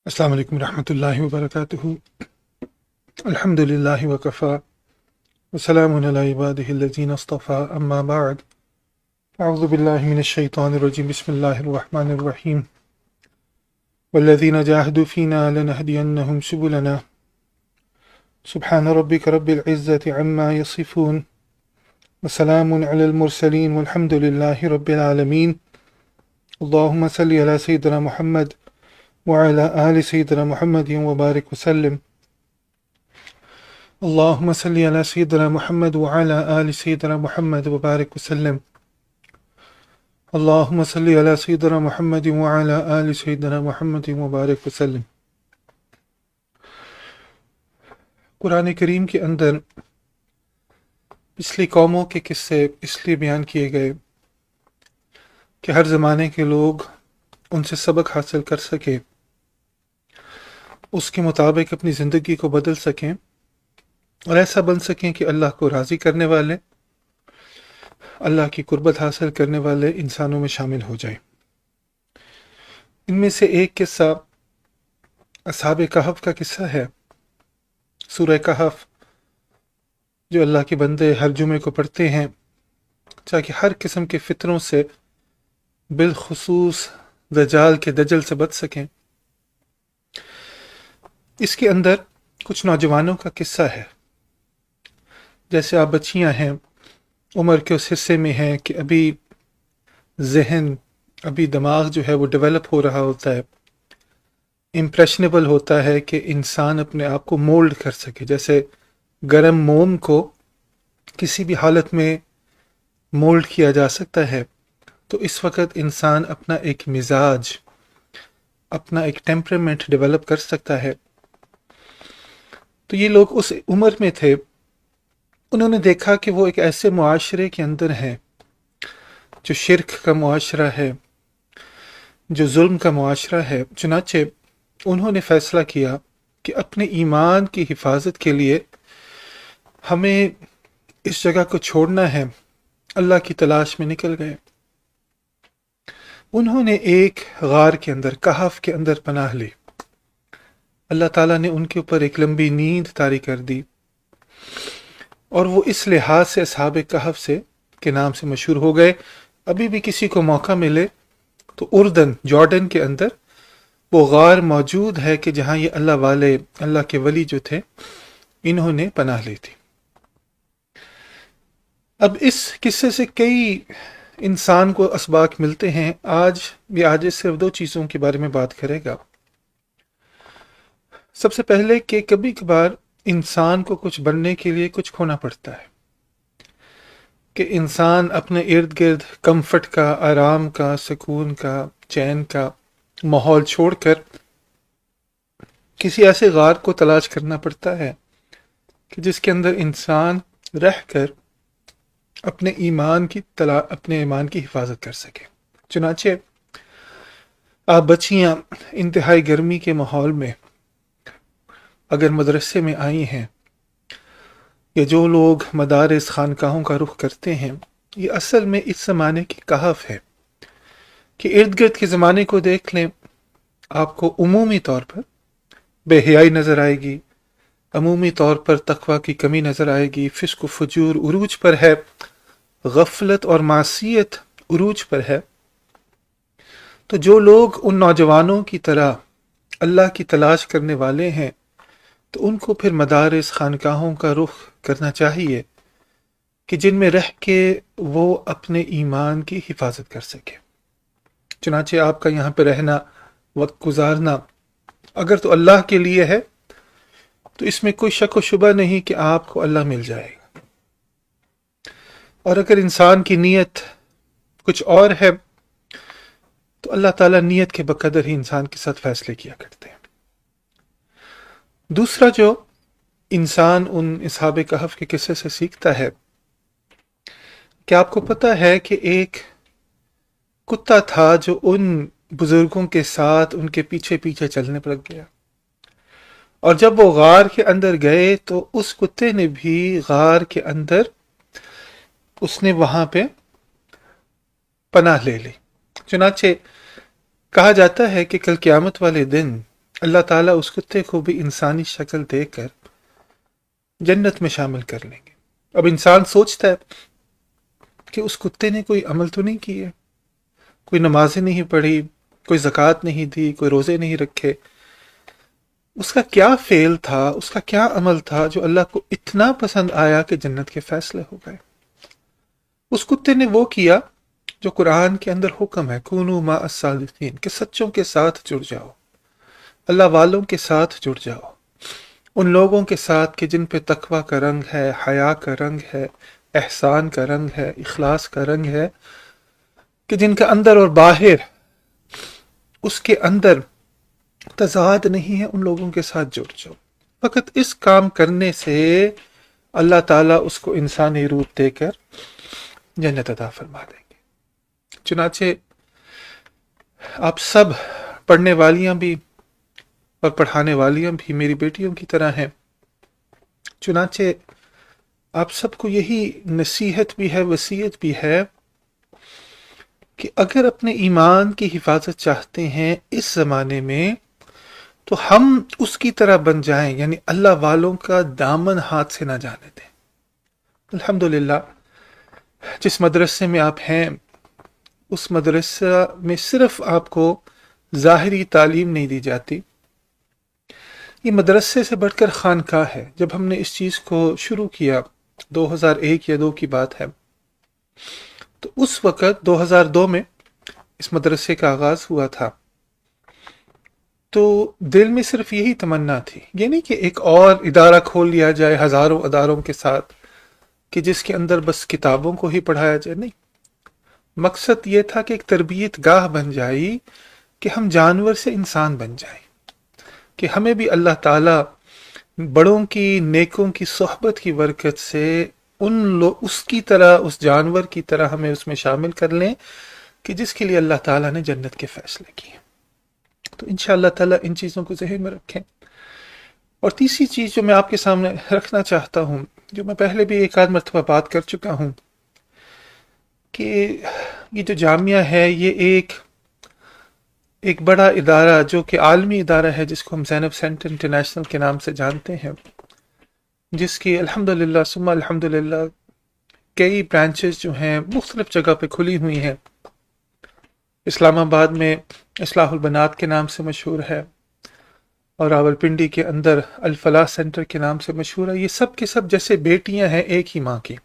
السلام علیکم ورحمۃ اللہ وبرکاتہ۔ الحمد للہ وکفا وسلام علی عبادہ الذین اصطفیٰ اما بعد اعوذ باللہ من الشیطان الرجیم بسم اللہ الرحمن الرحیم والذین جاہدوا فینا لنہدینہم سبلنا سبحان ربک رب العزة عما یصفون وسلام علی المرسلین والحمد للہ رب العالمین۔ اللہم صلی علی سیدنا محمد وعلى آل سيدنا محمد وبارك وسلم۔ اللهم صل على سيدنا محمد وعلى آل سيدنا محمد وبارك وسلم۔ اللهم صل على سيدنا محمد وعلى آل سيدنا محمد وبارك وسلم۔ قرآن کریم کے اندر پچھلی قوموں کے قصے اس لیے بیان کیے گئے کہ ہر زمانے کے لوگ ان سے سبق حاصل کر سکیں، اس کے مطابق اپنی زندگی کو بدل سکیں اور ایسا بن سکیں کہ اللہ کو راضی کرنے والے، اللہ کی قربت حاصل کرنے والے انسانوں میں شامل ہو جائیں۔ ان میں سے ایک قصہ اصحاب کہف کا قصہ ہے۔ سورہ کہف جو اللہ کے بندے ہر جمعے کو پڑھتے ہیں تاکہ ہر قسم کے فتنوں سے، بالخصوص دجال کے دجل سے بچ سکیں۔ اس کے اندر کچھ نوجوانوں کا قصہ ہے۔ جیسے آپ بچیاں ہیں، عمر کے اس حصے میں ہیں کہ ابھی ذہن، ابھی دماغ جو ہے وہ ڈیولپ ہو رہا ہوتا ہے، امپریشنیبل ہوتا ہے کہ انسان اپنے آپ کو مولڈ کر سکے۔ جیسے گرم موم کو کسی بھی حالت میں مولڈ کیا جا سکتا ہے، تو اس وقت انسان اپنا ایک مزاج، اپنا ایک ٹیمپرامنٹ ڈیولپ کر سکتا ہے۔ تو یہ لوگ اس عمر میں تھے، انہوں نے دیکھا کہ وہ ایک ایسے معاشرے کے اندر ہیں جو شرک کا معاشرہ ہے، جو ظلم کا معاشرہ ہے۔ چنانچہ انہوں نے فیصلہ کیا کہ اپنے ایمان کی حفاظت کے لیے ہمیں اس جگہ کو چھوڑنا ہے۔ اللہ کی تلاش میں نکل گئے۔ انہوں نے ایک غار کے اندر، کہف کے اندر پناہ لی۔ اللہ تعالیٰ نے ان کے اوپر ایک لمبی نیند طاری کر دی، اور وہ اس لحاظ سے اصحاب کہف سے کے نام سے مشہور ہو گئے۔ ابھی بھی کسی کو موقع ملے تو اردن، جارڈن کے اندر وہ غار موجود ہے کہ جہاں یہ اللہ والے، اللہ کے ولی جو تھے، انہوں نے پناہ لی تھی۔ اب اس قصے سے کئی انسان کو اسباق ملتے ہیں۔ آج صرف دو چیزوں کے بارے میں بات کرے گا۔ سب سے پہلے کہ کبھی کبھار انسان کو کچھ بننے کے لیے کچھ کھونا پڑتا ہے، کہ انسان اپنے ارد گرد کمفرٹ کا، آرام کا، سکون کا، چین کا ماحول چھوڑ کر کسی ایسے غار کو تلاش کرنا پڑتا ہے کہ جس کے اندر انسان رہ کر اپنے ایمان کی حفاظت کر سکے۔ چنانچہ آپ بچیاں انتہائی گرمی کے ماحول میں اگر مدرسے میں آئی ہیں، یا جو لوگ مدارس، خانقاہوں کا رخ کرتے ہیں، یہ اصل میں اس زمانے کی کہف ہے کہ ارد گرد کے زمانے کو دیکھ لیں، آپ کو عمومی طور پر بے حیائی نظر آئے گی، عمومی طور پر تقوی کی کمی نظر آئے گی، فسق و فجور عروج پر ہے، غفلت اور معصیت عروج پر ہے۔ تو جو لوگ ان نوجوانوں کی طرح اللہ کی تلاش کرنے والے ہیں، تو ان کو پھر مدارس، خانقاہوں کا رخ کرنا چاہیے کہ جن میں رہ کے وہ اپنے ایمان کی حفاظت کر سکے۔ چنانچہ آپ کا یہاں پہ رہنا، وقت گزارنا اگر تو اللہ کے لیے ہے تو اس میں کوئی شک و شبہ نہیں کہ آپ کو اللہ مل جائے گا، اور اگر انسان کی نیت کچھ اور ہے تو اللہ تعالیٰ نیت کے بقدر ہی انسان کے ساتھ فیصلے کیا کرتے ہیں۔ دوسرا جو انسان ان اصحاب کہف کے قصے سے سیکھتا ہے کہ آپ کو پتہ ہے کہ ایک کتا تھا جو ان بزرگوں کے ساتھ ان کے پیچھے پیچھے چلنے پر لگ گیا، اور جب وہ غار کے اندر گئے تو اس کتے نے بھی غار کے اندر، اس نے وہاں پہ پناہ لے لی۔ چنانچہ کہا جاتا ہے کہ کل قیامت والے دن اللہ تعالیٰ اس کتے کو بھی انسانی شکل دے کر جنت میں شامل کر لیں گے۔ اب انسان سوچتا ہے کہ اس کتے نے کوئی عمل تو نہیں کیے، کوئی نمازیں نہیں پڑھی، کوئی زکوٰۃ نہیں دی، کوئی روزے نہیں رکھے، اس کا کیا فعل تھا، اس کا کیا عمل تھا جو اللہ کو اتنا پسند آیا کہ جنت کے فیصلے ہو گئے؟ اس کتے نے وہ کیا جو قرآن کے اندر حکم ہے، کونوا مع الصادقین، کہ سچوں کے ساتھ جڑ جاؤ، اللہ والوں کے ساتھ جڑ جاؤ، ان لوگوں کے ساتھ کہ جن پہ تقوی کا رنگ ہے، حیا کا رنگ ہے، احسان کا رنگ ہے، اخلاص کا رنگ ہے، کہ جن کا اندر اور باہر اس کے اندر تضاد نہیں ہے، ان لوگوں کے ساتھ جڑ جاؤ۔ فقط اس کام کرنے سے اللہ تعالیٰ اس کو انسانی روپ دے کر جنت عطا فرما دیں گے۔ چنانچہ آپ سب پڑھنے والیاں بھی اور پڑھانے والیاں بھی میری بیٹیوں کی طرح ہیں، چنانچہ آپ سب کو یہی نصیحت بھی ہے، وصیت بھی ہے کہ اگر اپنے ایمان کی حفاظت چاہتے ہیں اس زمانے میں تو ہم اس کی طرح بن جائیں، یعنی اللہ والوں کا دامن ہاتھ سے نہ جانے دیں۔ الحمدللہ جس مدرسے میں آپ ہیں اس مدرسہ میں صرف آپ کو ظاہری تعلیم نہیں دی جاتی، یہ مدرسے سے بڑھ کر خانقاہ ہے۔ جب ہم نے اس چیز کو شروع کیا 2001 یا 2 کی بات ہے، تو اس وقت 2002 میں اس مدرسے کا آغاز ہوا تھا، تو دل میں صرف یہی تمنا تھی، یہ نہیں کہ ایک اور ادارہ کھول لیا جائے ہزاروں اداروں کے ساتھ کہ جس کے اندر بس کتابوں کو ہی پڑھایا جائے، نہیں، مقصد یہ تھا کہ ایک تربیت گاہ بن جائے کہ ہم جانور سے انسان بن جائیں، کہ ہمیں بھی اللہ تعالیٰ بڑوں کی نیکوں کی صحبت کی برکت سے اس کی طرح، اس جانور کی طرح ہمیں اس میں شامل کر لیں کہ جس کے لیے اللہ تعالیٰ نے جنت کے فیصلے کیے۔ تو انشاءاللہ تعالیٰ ان چیزوں کو ذہن میں رکھیں۔ اور تیسری چیز جو میں آپ کے سامنے رکھنا چاہتا ہوں، جو میں پہلے بھی ایک آدھ مرتبہ بات کر چکا ہوں، کہ یہ جو جامعہ ہے یہ ایک بڑا ادارہ جو کہ عالمی ادارہ ہے، جس کو ہم زینب سینٹر انٹرنیشنل کے نام سے جانتے ہیں، جس کی الحمدللہ ثم الحمدللہ کئی برانچز جو ہیں مختلف جگہ پہ کھلی ہوئی ہیں۔ اسلام آباد میں اصلاح البنات کے نام سے مشہور ہے، اور راولپنڈی کے اندر الفلاح سینٹر کے نام سے مشہور ہے۔ یہ سب کے سب جیسے بیٹیاں ہیں ایک ہی ماں کی۔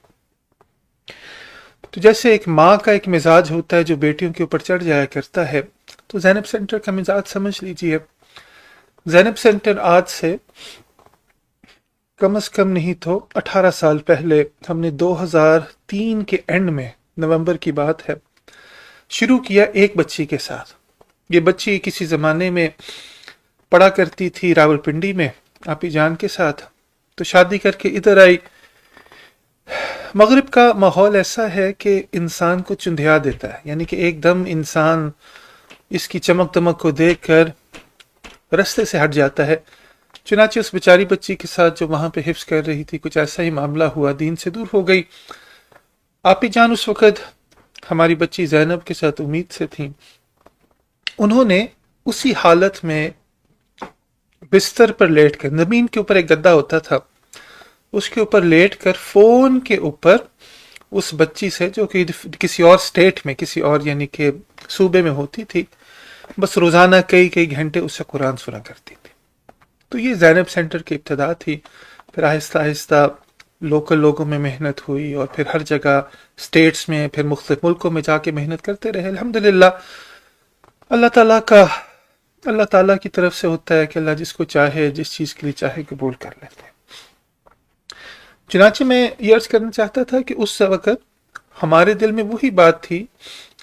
تو جیسے ایک ماں کا ایک مزاج ہوتا ہے جو بیٹیوں کے اوپر چڑھ جایا کرتا ہے، تو زینب سینٹر کا مزاج سمجھ لیجئے۔ زینب سینٹر آج سے کم از کم نہیں تو 18 سال پہلے، ہم نے 2003 کے اینڈ میں، نومبر کی بات ہے، شروع کیا ایک بچی کے ساتھ۔ یہ بچی کسی زمانے میں پڑھا کرتی تھی راولپنڈی میں آپی جان کے ساتھ، تو شادی کر کے ادھر آئی۔ مغرب کا ماحول ایسا ہے کہ انسان کو چندھیا دیتا ہے، یعنی کہ ایک دم انسان اس کی چمک دمک کو دیکھ کر رستے سے ہٹ جاتا ہے۔ چنانچہ اس بیچاری بچی کے ساتھ جو وہاں پہ حفظ کر رہی تھی، کچھ ایسا ہی معاملہ ہوا، دین سے دور ہو گئی۔ آپی جان اس وقت ہماری بچی زینب کے ساتھ امید سے تھیں، انہوں نے اسی حالت میں بستر پر لیٹ کر، زمین کے اوپر ایک گدا ہوتا تھا، اس کے اوپر لیٹ کر فون کے اوپر اس بچی سے، جو کہ کسی اور سٹیٹ میں، کسی اور یعنی کہ صوبے میں ہوتی تھی، بس روزانہ کئی گھنٹے اس سے قرآن سنا کرتی تھی۔ تو یہ زینب سینٹر کی ابتدا تھی۔ پھر آہستہ آہستہ لوکل لوگوں میں محنت ہوئی، اور پھر ہر جگہ سٹیٹس میں، پھر مختلف ملکوں میں جا کے محنت کرتے رہے۔ الحمدللہ اللہ تعالیٰ کی طرف سے ہوتا ہے کہ اللہ جس کو چاہے، جس چیز کے لیے چاہے، قبول کر لیتے ہیں۔ چنانچہ میں یہ عرض کرنا چاہتا تھا کہ اس وقت ہمارے دل میں وہی بات تھی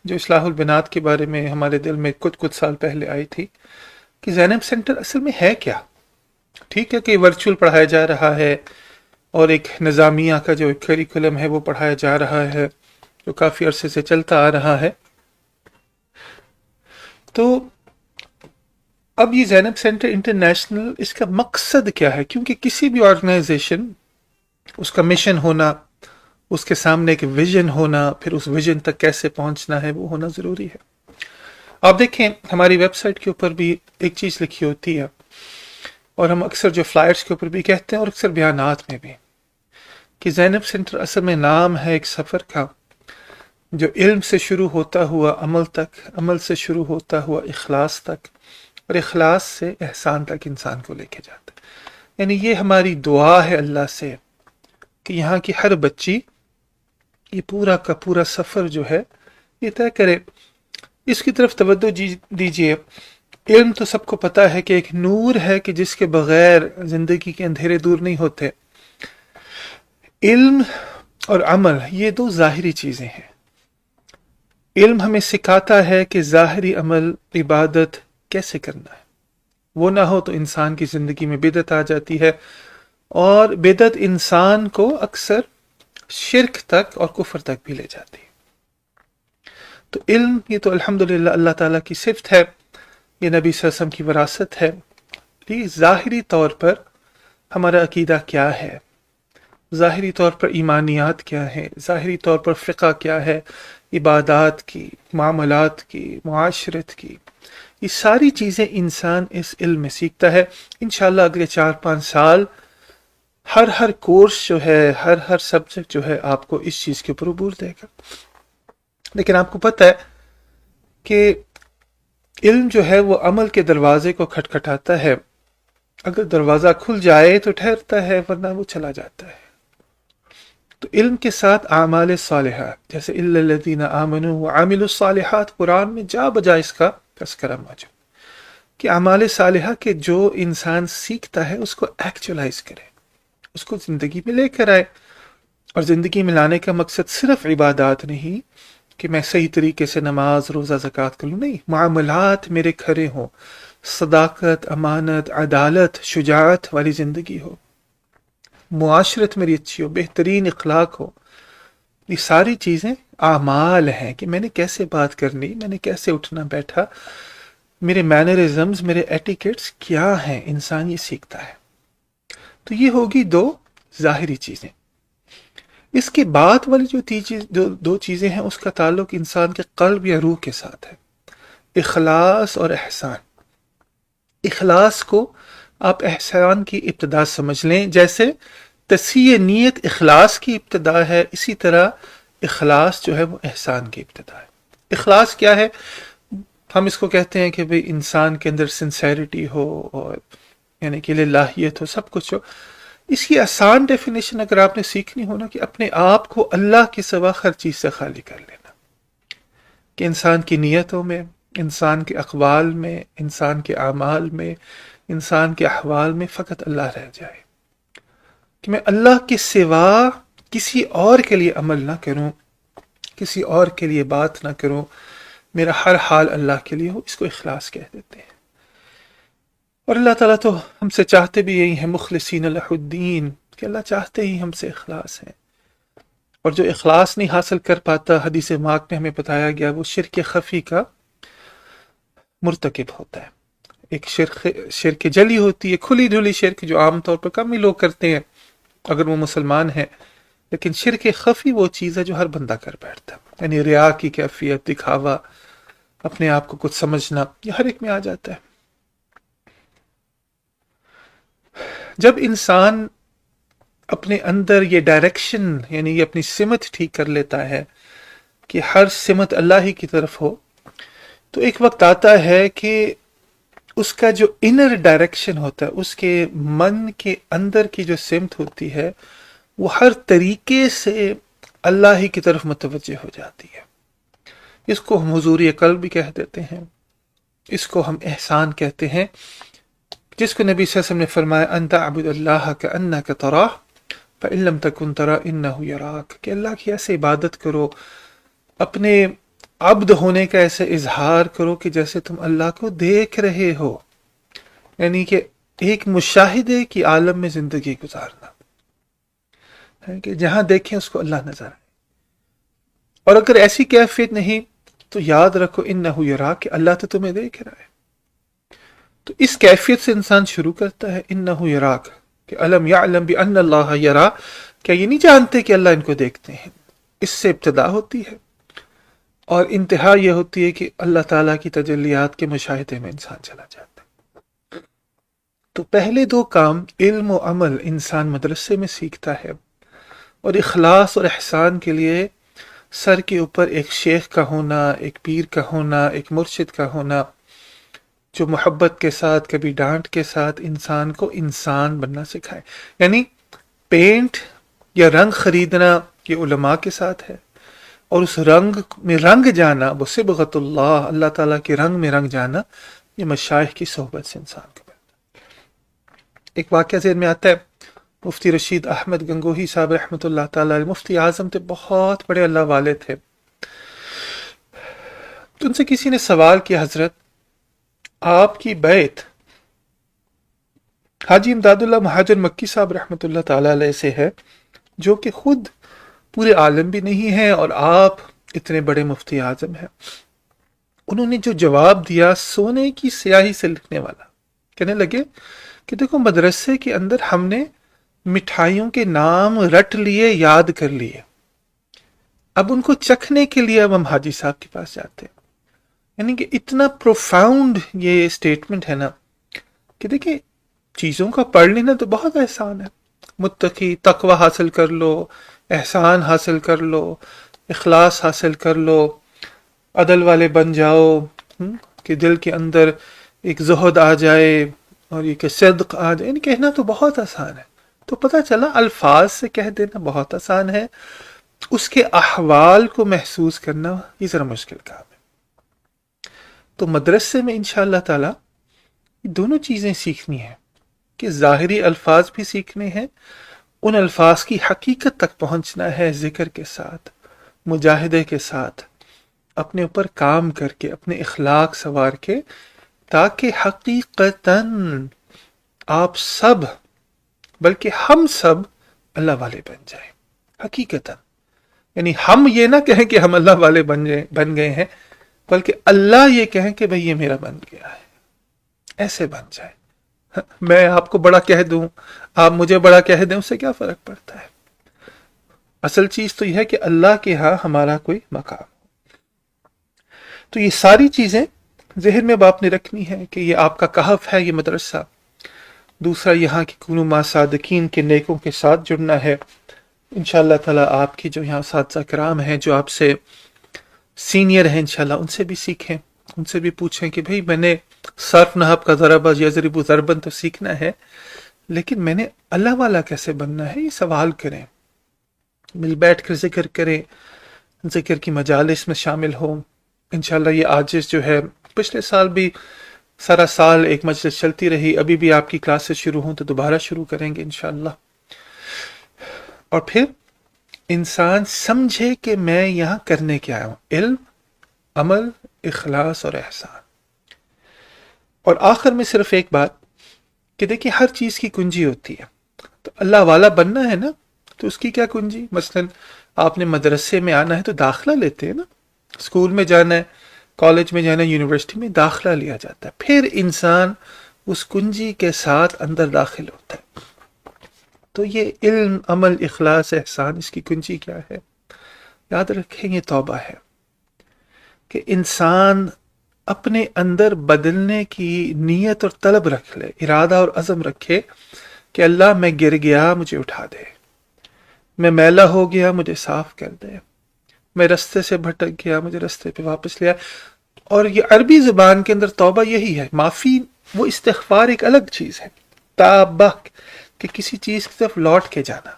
جو اصلاح البنات کے بارے میں ہمارے دل میں کچھ سال پہلے آئی تھی، کہ زینب سینٹر اصل میں ہے کیا؟ ٹھیک ہے کہ ورچوئل پڑھایا جا رہا ہے، اور ایک نظامیہ کا جو ایک کریکولم ہے وہ پڑھایا جا رہا ہے، جو کافی عرصے سے چلتا آ رہا ہے۔ تو اب یہ زینب سینٹر انٹرنیشنل، اس کا مقصد کیا ہے؟ کیونکہ کسی بھی آرگنائزیشن، اس کا مشن ہونا، اس کے سامنے ایک ویژن ہونا، پھر اس ویژن تک کیسے پہنچنا ہے، وہ ہونا ضروری ہے۔ آپ دیکھیں ہماری ویب سائٹ کے اوپر بھی ایک چیز لکھی ہوتی ہے اور ہم اکثر جو فلائرس کے اوپر بھی کہتے ہیں اور اکثر بیانات میں بھی کہ زینب سینٹر اصل میں نام ہے ایک سفر کا جو علم سے شروع ہوتا ہوا عمل تک، عمل سے شروع ہوتا ہوا اخلاص تک، اور اخلاص سے احسان تک انسان کو لے کے جاتا ہے. یعنی یہ ہماری دعا ہے اللہ سے کہ یہاں کی ہر بچی یہ پورا کا پورا سفر جو ہے یہ طے کرے. اس کی طرف توجہ دیجیے. علم تو سب کو پتہ ہے کہ ایک نور ہے کہ جس کے بغیر زندگی کے اندھیرے دور نہیں ہوتے. علم اور عمل یہ دو ظاہری چیزیں ہیں. علم ہمیں سکھاتا ہے کہ ظاہری عمل عبادت کیسے کرنا ہے. وہ نہ ہو تو انسان کی زندگی میں بدعت آ جاتی ہے، اور بدعت انسان کو اکثر شرک تک اور کفر تک بھی لے جاتی ہے. تو علم یہ تو الحمدللہ اللہ تعالیٰ کی صفت ہے، یہ نبی صلی اللہ علیہ وسلم کی وراثت ہے. لیکن ظاہری طور پر ہمارا عقیدہ کیا ہے، ظاہری طور پر ایمانیات کیا ہے، ظاہری طور پر فقہ کیا ہے، عبادات کی، معاملات کی، معاشرت کی، یہ ساری چیزیں انسان اس علم میں سیکھتا ہے. انشاءاللہ اگلے 4-5 سال ہر کورس جو ہے، ہر سبجیکٹ جو ہے آپ کو اس چیز کے اوپر عبور دے گا. لیکن آپ کو پتہ ہے کہ علم جو ہے وہ عمل کے دروازے کو کھٹکھٹاتا ہے. اگر دروازہ کھل جائے تو ٹھہرتا ہے، ورنہ وہ چلا جاتا ہے. تو علم کے ساتھ اعمال صالحات، جیسے الا الذین آمنوا وعملوا الصالحات، قرآن میں جا بجا اس کا تذکرہ موجود کہ اعمال صالحہ کے جو انسان سیکھتا ہے اس کو ایکچولائز کرے، اس کو زندگی میں لے کر آئے. اور زندگی میں لانے کا مقصد صرف عبادات نہیں کہ میں صحیح طریقے سے نماز روزہ زکوٰۃ کروں، نہیں، معاملات میرے کھرے ہوں، صداقت، امانت، عدالت، شجاعت والی زندگی ہو، معاشرت میری اچھی ہو، بہترین اخلاق ہو. یہ ساری چیزیں اعمال ہیں کہ میں نے کیسے بات کرنی، میں نے کیسے اٹھنا بیٹھا، میرے مینرزمز، میرے ایٹیکیٹس کیا ہیں، انسان یہ سیکھتا ہے. تو یہ ہوگی دو ظاہری چیزیں. اس کے بعد والی جو دو چیزیں ہیں اس کا تعلق انسان کے قلب یا روح کے ساتھ ہے، اخلاص اور احسان. اخلاص کو آپ احسان کی ابتدا سمجھ لیں. جیسے تصحیح نیت اخلاص کی ابتدا ہے، اسی طرح اخلاص جو ہے وہ احسان کی ابتدا ہے. اخلاص کیا ہے؟ ہم اس کو کہتے ہیں کہ بھئی انسان کے اندر سنسیریٹی ہو، اور یعنی کہ للہیت ہو، سب کچھ ہو. اس کی آسان ڈیفینیشن اگر آپ نے سیکھنی ہو نا، کہ اپنے آپ کو اللہ کے سوا ہر چیز سے خالی کر لینا، کہ انسان کی نیتوں میں، انسان کے اقوال میں، انسان کے اعمال میں، انسان کے احوال میں فقط اللہ رہ جائے، کہ میں اللہ کے سوا کسی اور کے لیے عمل نہ کروں، کسی اور کے لیے بات نہ کروں، میرا ہر حال اللہ کے لیے ہو. اس کو اخلاص کہہ دیتے ہیں. اور اللہ تعالیٰ تو ہم سے چاہتے بھی یہی ہیں، مخلصین لہ الدین، کہ اللہ چاہتے ہی ہم سے اخلاص ہے. اور جو اخلاص نہیں حاصل کر پاتا، حدیث پاک میں ہمیں بتایا گیا، وہ شرک خفی کا مرتکب ہوتا ہے. ایک شرک جلی ہوتی ہے، کھلی دھلی شرک، جو عام طور پر کم ہی لوگ کرتے ہیں اگر وہ مسلمان ہیں. لیکن شرک خفی وہ چیز ہے جو ہر بندہ کر بیٹھتا ہے، یعنی ریا کی کیفیت، دکھاوا، اپنے آپ کو کچھ سمجھنا، یہ ہر ایک میں آ جاتا ہے. جب انسان اپنے اندر یہ ڈائریکشن، یعنی یہ اپنی سمت ٹھیک کر لیتا ہے کہ ہر سمت اللہ ہی کی طرف ہو، تو ایک وقت آتا ہے کہ اس کا جو انر ڈائریکشن ہوتا ہے، اس کے من کے اندر کی جو سمت ہوتی ہے، وہ ہر طریقے سے اللہ ہی کی طرف متوجہ ہو جاتی ہے. اس کو ہم حضوری قلب بھی کہہ دیتے ہیں، اس کو ہم احسان کہتے ہیں، جس کو نبی صلی اللہ علیہ وسلم نے فرمایا ان تعبد اللہ کأنک تراہ فإن لم تکن تراہ انہ یراک، کہ اللہ کی ایسے عبادت کرو، اپنے عبد ہونے کا ایسے اظہار کرو کہ جیسے تم اللہ کو دیکھ رہے ہو. یعنی کہ ایک مشاہدے کی عالم میں زندگی گزارنا ہے کہ جہاں دیکھیں اس کو اللہ نظر آئے. اور اگر ایسی کیفیت نہیں تو یاد رکھو انہ یراک، کہ اللہ تو تمہیں دیکھ رہا ہے. تو اس کیفیت سے انسان شروع کرتا ہے، انہ یراک، کہ الم یعلم بان اللہ یرا، کیا یہ نہیں جانتے کہ اللہ ان کو دیکھتے ہیں. اس سے ابتدا ہوتی ہے، اور انتہا یہ ہوتی ہے کہ اللہ تعالیٰ کی تجلیات کے مشاہدے میں انسان چلا جاتا ہے. تو پہلے دو کام علم و عمل انسان مدرسے میں سیکھتا ہے، اور اخلاص اور احسان کے لیے سر کے اوپر ایک شیخ کا ہونا، ایک پیر کا ہونا، ایک مرشد کا ہونا، جو محبت کے ساتھ کبھی ڈانٹ کے ساتھ انسان کو انسان بننا سکھائے. یعنی پینٹ یا رنگ خریدنا یہ علماء کے ساتھ ہے، اور اس رنگ میں رنگ جانا، وہ صبغت اللہ، اللہ تعالیٰ کے رنگ میں رنگ جانا، یہ مشائخ کی صحبت سے انسان کو ملتا ہے. ایک واقعہ ذہن میں آتا ہے، مفتی رشید احمد گنگوہی صاحب رحمۃ اللہ تعالیٰ علیہ، مفتی اعظم تھے، بہت بڑے اللہ والے تھے. تو ان سے کسی نے سوال کیا، حضرت آپ کی بیعت حاجی امداد اللہ مہاجر مکی صاحب رحمۃ اللہ تعالیٰ علیہ سے ہے، جو کہ خود پورے عالم بھی نہیں ہیں اور آپ اتنے بڑے مفتی اعظم ہیں. انہوں نے جو جواب دیا سونے کی سیاہی سے لکھنے والا، کہنے لگے کہ دیکھو مدرسے کے اندر ہم نے مٹھائیوں کے نام رٹ لیے، یاد کر لیے، اب ان کو چکھنے کے لیے اب ہم حاجی صاحب کے پاس جاتے ہیں. یعنی کہ اتنا پروفاؤنڈ یہ سٹیٹمنٹ ہے نا، کہ دیکھیں چیزوں کا پڑھ لینا تو بہت احسان ہے، متقی تقوی حاصل کر لو، احسان حاصل کر لو، اخلاص حاصل کر لو، عدل والے بن جاؤ، کہ دل کے اندر ایک زہد آ جائے اور یہ کہ صدق آ جائے. یعنی کہنا تو بہت آسان ہے، تو پتہ چلا الفاظ سے کہہ دینا بہت آسان ہے، اس کے احوال کو محسوس کرنا یہ ذرا مشکل کام ہے. تو مدرسے میں انشاءاللہ تعالی دونوں چیزیں سیکھنی ہیں، کہ ظاہری الفاظ بھی سیکھنے ہیں، ان الفاظ کی حقیقت تک پہنچنا ہے ذکر کے ساتھ، مجاہدے کے ساتھ، اپنے اوپر کام کر کے، اپنے اخلاق سنوار کے، تاکہ حقیقتاً آپ سب بلکہ ہم سب اللہ والے بن جائیں. حقیقتاً یعنی ہم یہ نہ کہیں کہ ہم اللہ والے بن گئے ہیں، بلکہ اللہ یہ کہیں کہ بھئی یہ میرا بن گیا ہے، ایسے بن جائے. میں آپ کو بڑا کہہ دوں، آپ مجھے بڑا کہہ دیں، اس سے کیا فرق پڑتا ہے؟ اصل چیز تو یہ ہے کہ اللہ کے ہاں ہمارا کوئی مقام ہو. تو یہ ساری چیزیں ذہن میں اب آپ نے رکھنی ہے کہ یہ آپ کا کہف ہے، یہ مدرسہ. دوسرا یہاں کی کونوا مع صادقین کے نیکوں کے ساتھ جڑنا ہے. انشاءاللہ تعالیٰ آپ کی جو یہاں اساتذہ کرام ہیں، جو آپ سے سینئر ہیں، انشاءاللہ ان سے بھی سیکھیں، ان سے بھی پوچھیں کہ بھئی میں نے صرف نحب کا ضربہ یضرب ضرباً تو سیکھنا ہے، لیکن میں نے اللہ والا کیسے بننا ہے، یہ سوال کریں، مل بیٹھ کر ذکر کریں، ذکر کی مجالس میں شامل ہوں. انشاءاللہ یہ آجز جو ہے، پچھلے سال بھی سارا سال ایک مجلس چلتی رہی، ابھی بھی آپ کی کلاسز شروع ہوں تو دوبارہ شروع کریں گے انشاءاللہ. اور پھر انسان سمجھے کہ میں یہاں کرنے کیا آیا ہوں، علم، عمل، اخلاص اور احسان. اور آخر میں صرف ایک بات کہ دیکھیں ہر چیز کی کنجی ہوتی ہے، تو اللہ والا بننا ہے نا، تو اس کی کیا کنجی؟ مثلا آپ نے مدرسے میں آنا ہے تو داخلہ لیتے ہیں نا، اسکول میں جانا ہے، کالج میں جانا ہے، یونیورسٹی میں داخلہ لیا جاتا ہے، پھر انسان اس کنجی کے ساتھ اندر داخل ہوتا ہے. تو یہ علم، عمل، اخلاص، احسان، اس کی کنجی کیا ہے؟ یاد رکھیں یہ توبہ ہے، کہ انسان اپنے اندر بدلنے کی نیت اور طلب رکھ لے، ارادہ اور عزم رکھے کہ اللہ میں گر گیا مجھے اٹھا دے، میں میلا ہو گیا مجھے صاف کر دے، میں رستے سے بھٹک گیا مجھے رستے پہ واپس لیا. اور یہ عربی زبان کے اندر توبہ یہی ہے، معافی، وہ استغفار ایک الگ چیز ہے، تابہ کہ کسی چیز کی طرف لوٹ کے جانا،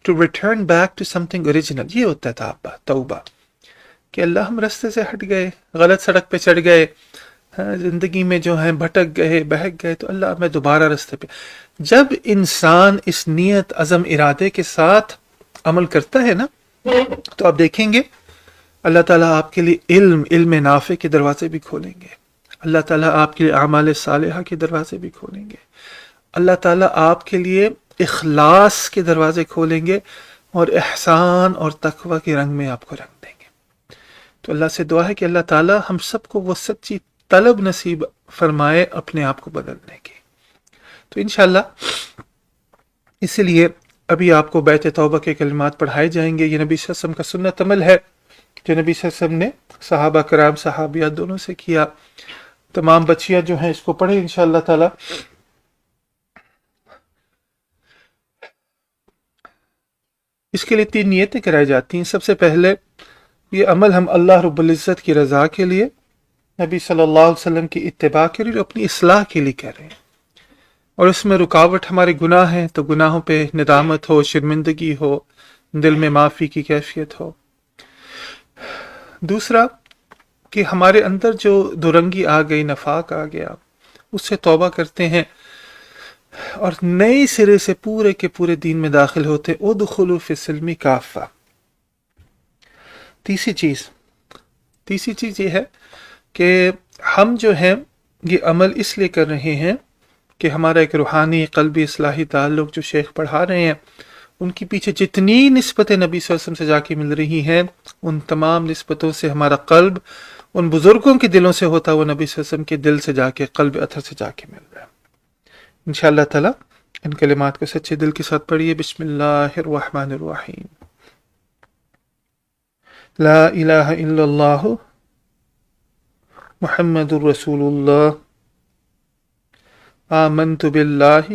to return back to something original، یہ ہوتا ہے تابہ، توبہ، کہ اللہ ہم رستے سے ہٹ گئے، غلط سڑک پہ چڑھ گئے، زندگی میں جو ہیں بھٹک گئے، بہک گئے، تو اللہ میں دوبارہ رستے پہ. جب انسان اس نیت، عزم، ارادے کے ساتھ عمل کرتا ہے نا، تو آپ دیکھیں گے اللہ تعالیٰ آپ کے لیے علم نافع کے دروازے بھی کھولیں گے، اللہ تعالیٰ آپ کے لیے اعمال صالحہ کے دروازے بھی کھولیں گے، اللہ تعالیٰ آپ کے لیے اخلاص کے دروازے کھولیں گے، اور احسان اور تقوی کے رنگ میں آپ کو رنگ دیں گے. تو اللہ سے دعا ہے کہ اللہ تعالیٰ ہم سب کو وہ سچی طلب نصیب فرمائے اپنے آپ کو بدلنے کی. تو انشاءاللہ اسی لیے ابھی آپ کو بیت توبہ کے کلمات پڑھائے جائیں گے. یہ نبی صلی اللہ علیہ وسلم کا سنت عمل ہے جو نبی صلی اللہ علیہ وسلم نے صحابہ کرام، صحابیات دونوں سے کیا. تمام بچیاں جو ہیں اس کو پڑھیں انشاءاللہ تعالی. اس کے لیے 3 نیتیں کرائی جاتی ہیں. سب سے پہلے یہ عمل ہم اللہ رب العزت کی رضا کے لیے، نبی صلی اللہ علیہ وسلم کی اتباع کے لیے، اپنی اصلاح کے لیے کر رہے ہیں، اور اس میں رکاوٹ ہمارے گناہ ہیں تو گناہوں پہ ندامت ہو، شرمندگی ہو، دل میں معافی کی کیفیت ہو. دوسرا کہ ہمارے اندر جو درنگی آ گئی، نفاق آ گیا، اس سے توبہ کرتے ہیں اور نئے سرے سے پورے کے پورے دین میں داخل ہوتے. ادخلوا فی السلم کافہ. تیسری چیز یہ ہے کہ ہم جو ہیں یہ عمل اس لیے کر رہے ہیں کہ ہمارا ایک روحانی قلبی اصلاحی تعلق جو شیخ پڑھا رہے ہیں ان کی پیچھے جتنی نسبتیں نبی صلی اللہ علیہ وسلم سے جا کے مل رہی ہیں، ان تمام نسبتوں سے ہمارا قلب ان بزرگوں کے دلوں سے ہوتا ہوا نبی صلی اللہ علیہ وسلم کے دل سے جا کے، قلب اطہر سے جا کے مل رہا ہے. انشاءاللہ تعالی ان کلمات کو سچے دل کے ساتھ پڑھیے. بسم اللہ الرحمن الرحیم. لا الہ الا اللہ محمد الرسول اللہ. آمنت باللہ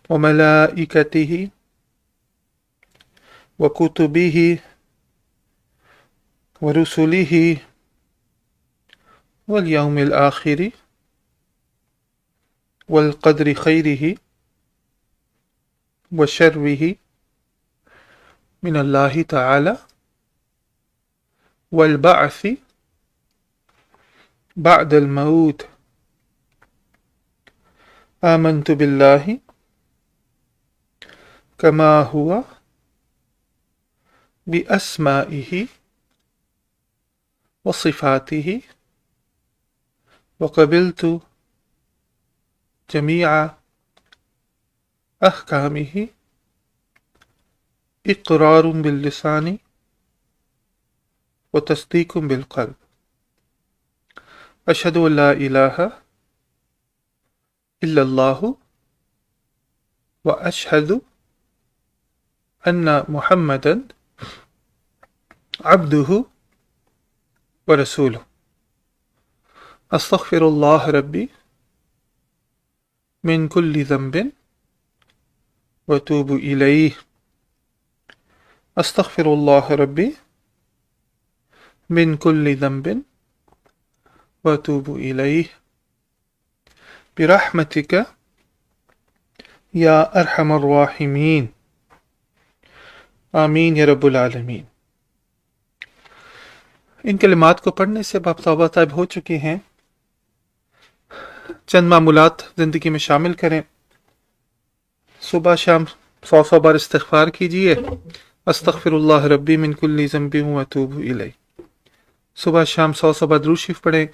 وملائکتہ وکتبہ ورسلہ والیوم الآخر والقدر خیرہ وشرہ من اللہ تعالی والبعث بعد الموت. آمنت باللہ کما ہوا بأسمائہ وصفاتہ وقبلت جمیع احکامہ اقرار باللسان وتصدیق بالقلب. اشہد ان لا الہ الا اللہ واشہد ان محمدا عبدہ ورسولہ. استغفر اللہ ربی من کل ذنب واتوب الیہ. استغفر اللہ ربی من کل ذنب واتوب الیہ برحمتک یا ارحم الراحمین. آمین یا رب العالمین. ان کلمات کو پڑھنے سے آپ توبہ طائب ہو چکے ہیں. چند معمولات زندگی میں شامل کریں. صبح شام 100 بار استغفار کیجئے. استغفر اللہ ربی من کل ذنب واتوب الیہ. صبح شام 100 بار درود شریف پڑھیں.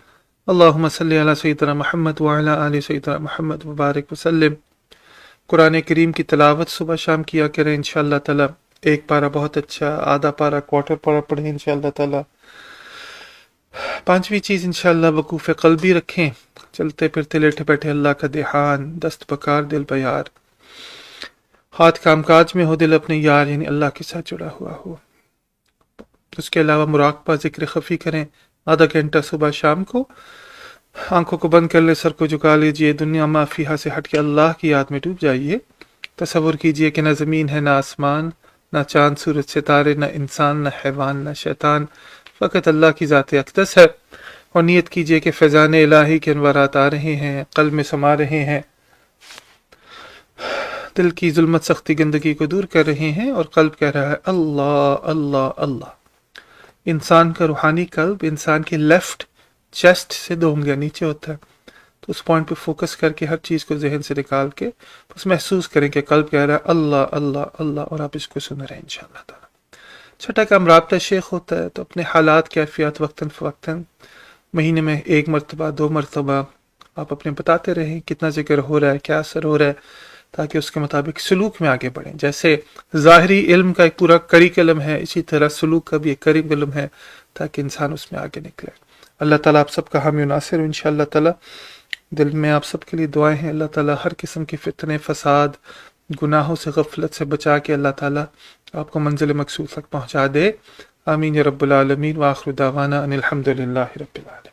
اللہم صلی علی سیدنا محمد وعلی آل سیدنا محمد مبارک وسلم. قرآن کریم کی تلاوت صبح شام کیا کریں انشاءاللہ تعالی. ایک پارہ بہت اچھا، آدھا پارہ، کوارٹر پارہ پڑھیں انشاءاللہ تعالی. 5ویں چیز انشاءاللہ وقوف قلبی رکھیں. چلتے پھرتے لیٹے بیٹھے اللہ کا دھیان، دست بکار دل بیار، ہاتھ کام کاج میں ہو، دل اپنے یار یعنی اللہ کے ساتھ جڑا ہوا ہو. اس کے علاوہ مراقبہ ذکر خفی کریں آدھا گھنٹہ صبح شام کو. آنکھوں کو بند کر لے، سر کو جھکا لیجئے، دنیا ما فیہا سے ہٹ کے اللہ کی یاد میں ڈوب جائیے. تصور کیجئے کہ نہ زمین ہے، نہ آسمان، نہ چاند سورج ستارے، نہ انسان، نہ حیوان، نہ شیطان، فقط اللہ کی ذات اقدس ہے. اور نیت کیجئے کہ فیضان الہی کے انوارات آ رہے ہیں، قلب میں سما رہے ہیں، دل کی ظلمت سختی گندگی کو دور کر رہے ہیں، اور قلب کہہ رہا ہے اللہ اللہ اللہ. انسان کا روحانی قلب انسان کے لیفٹ چیسٹ سے 2 انگلیاں نیچے ہوتا ہے. تو اس پوائنٹ پہ فوکس کر کے ہر چیز کو ذہن سے نکال کے بس محسوس کریں کہ قلب کہہ رہا ہے اللہ اللہ اللہ، اور آپ اس کو سن رہے ہیں انشاءاللہ تعالی. چھٹا کام رابطہ شیخ ہوتا ہے. تو اپنے حالات کیفیات وقتاً فوقتاً مہینے میں 1 مرتبہ 2 مرتبہ آپ اپنے بتاتے رہیں کتنا ذکر ہو رہا ہے، کیا اثر ہو رہا ہے، تاکہ اس کے مطابق سلوک میں آگے بڑھیں. جیسے ظاہری علم کا ایک پورا کریکلم ہے، اسی طرح سلوک کا بھی ایک کریکلم ہے تاکہ انسان اس میں آگے نکلے. اللہ تعالیٰ آپ سب کا حامی و ناصر ہو انشاءاللہ تعالیٰ. دل میں آپ سب کے لیے دعائیں ہیں. اللہ تعالیٰ ہر قسم کے فتنے، فساد، گناہوں سے، غفلت سے بچا کے اللہ تعالیٰ آپ کو منزل مقصود تک پہنچا دے. آمین یا رب العالمین. وآخر دعوانا ان الحمد للہ رب العالمین.